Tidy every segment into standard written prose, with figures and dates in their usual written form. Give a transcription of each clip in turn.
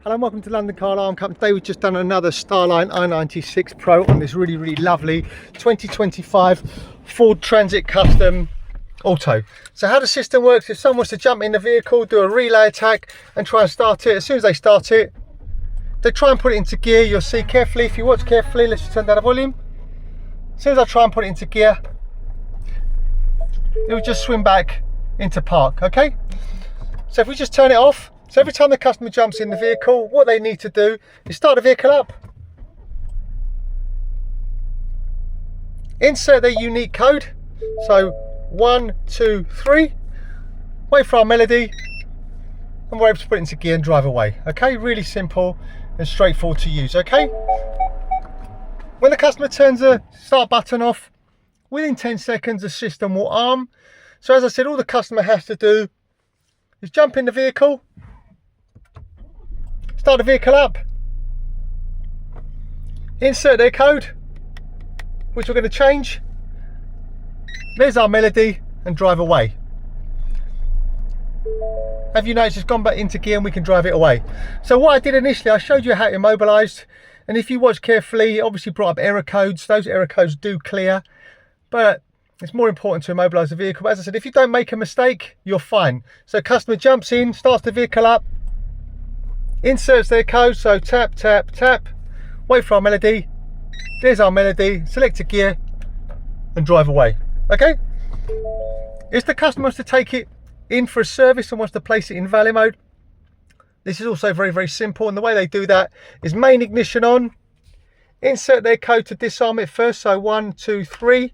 Hello and welcome to London Car Alarm Company. Today we've just done another Starline i96 Pro on this really lovely 2025 Ford Transit Custom Auto. So how the system works, if someone wants to jump in the vehicle, do a relay attack and try and start it, as soon as they start it, they try and put it into gear. You'll see carefully, if you watch carefully, let's just turn down the volume. As soon as I try and put it into gear, it will just swim back into park, okay? So if we just turn it off, so every time the customer jumps in the vehicle, what they need to do is start the vehicle up, insert their unique code, so 1, 2, 3, wait for our melody, and we're able to put it into gear and drive away. Okay, really simple and straightforward to use. Okay, when the customer turns the start button off, within 10 seconds the system will arm. So as I said, all the customer has to do is jump in the vehicle, start the vehicle up, insert their code, which we're going to change. There's our melody, and drive away. Have you noticed it's gone back into gear and we can drive it away? So what I did initially, I showed you how it immobilised, and if you watch carefully, it obviously brought up error codes. Those error codes do clear, but it's more important to immobilise the vehicle. But as I said, if you don't make a mistake, you're fine. So customer jumps in, starts the vehicle up, inserts their code, so tap, tap, tap, wait for our melody, there's our melody, select a gear and drive away. Okay, if the customer wants to take it in for a service and wants to place it in valet mode, this is also very simple, and the way they do that is main ignition on, insert their code to disarm it first, so 1, 2, 3,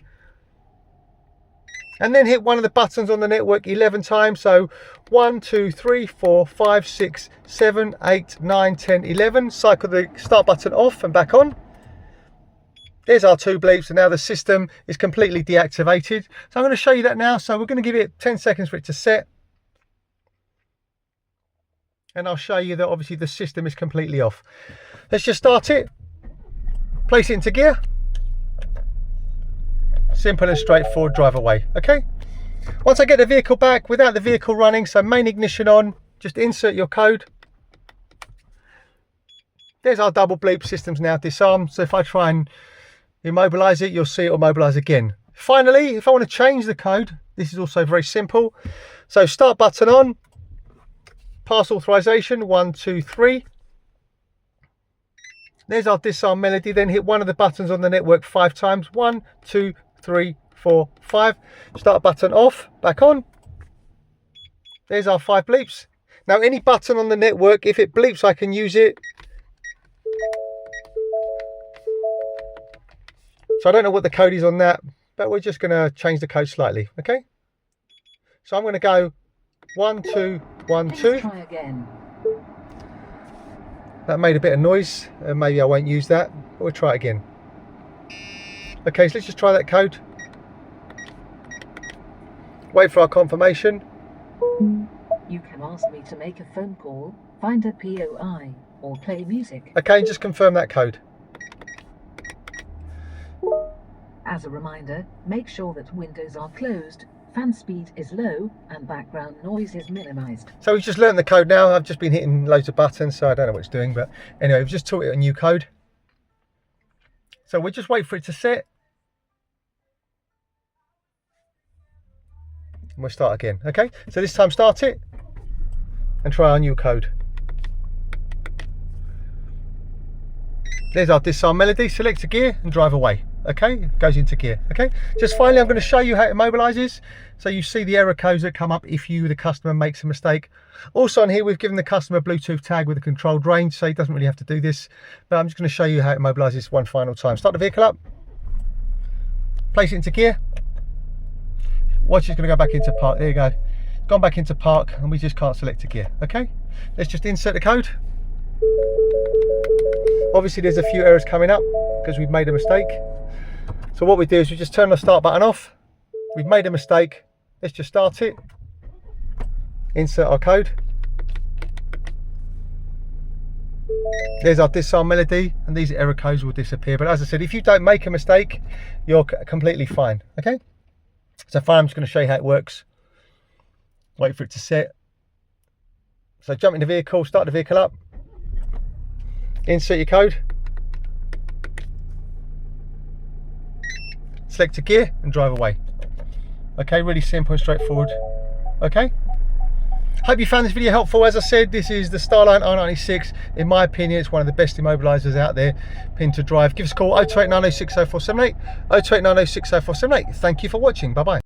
and then hit one of the buttons on the network 11 times, so 1, 2, 3, 4, 5, 6, 7, 8, 9, 10, 11. Cycle the start button off and back on. There's our 2 bleeps, and now the system is completely deactivated. So I'm going to show you that now. So we're going to give it 10 seconds for it to set, and I'll show you that obviously the system is completely off. Let's just start it, place it into gear. Simple and straightforward, drive away. Okay, once I get the vehicle back without the vehicle running, so main ignition on, just insert your code. There's our double bleep, system's now disarmed. So if I try and immobilise it, you'll see it will mobilise again. Finally, if I want to change the code, this is also very simple. So start button on, pass authorization, 1, 2, 3. There's our disarm melody, then hit one of the buttons on the network 5 times, 1, 2, 3, 4, 5. Start button off, back on. There's our 5 bleeps. Now any button on the network, if it bleeps, I can use it. So I don't know what the code is on that, but we're just going to change the code slightly. Okay, so I'm going to go 1, 2, 1, 2. Try again. That made a bit of noise, and maybe I won't use that, but we'll try it again. Okay, so let's just try that code. Wait for our confirmation. You can ask me to make a phone call, find a POI, or play music. Okay, just confirm that code. As a reminder, make sure that windows are closed, fan speed is low, and background noise is minimized. So we've just learned the code now. I've just been hitting loads of buttons, so I don't know what it's doing, but anyway, we've just taught it a new code. So we'll just wait for it to set. And we'll start again. Okay, so this time start it and try our new code. There's our disarm melody, select a gear and drive away. Okay, it goes into gear. Okay, just finally I'm going to show you how it immobilises, so you see the error codes that come up if the customer makes a mistake. Also on here we've given the customer a Bluetooth tag with a controlled range, so he doesn't really have to do this, but I'm just going to show you how it immobilises one final time. Start the vehicle up, place it into gear, watch, it's going to go back into park. There you go, gone back into park, and we just can't select a gear. Okay, let's just insert the code. Obviously there's a few errors coming up because we've made a mistake. So what we do is we just turn the start button off. We've made a mistake. Let's just start it. Insert our code. There's our disarm melody, and these error codes will disappear. But as I said, if you don't make a mistake, you're completely fine. Okay. So fine, I'm just going to show you how it works. Wait for it to set. So jump in the vehicle, start the vehicle up. insert your code, select a gear and drive away. Okay, really simple and straightforward. Okay, hope you found this video helpful. As I said, this is the Starline i96. In my opinion, it's one of the best immobilisers out there, pin to drive. Give us a call, 0289060478, 0289060478. Thank you for watching. Bye bye.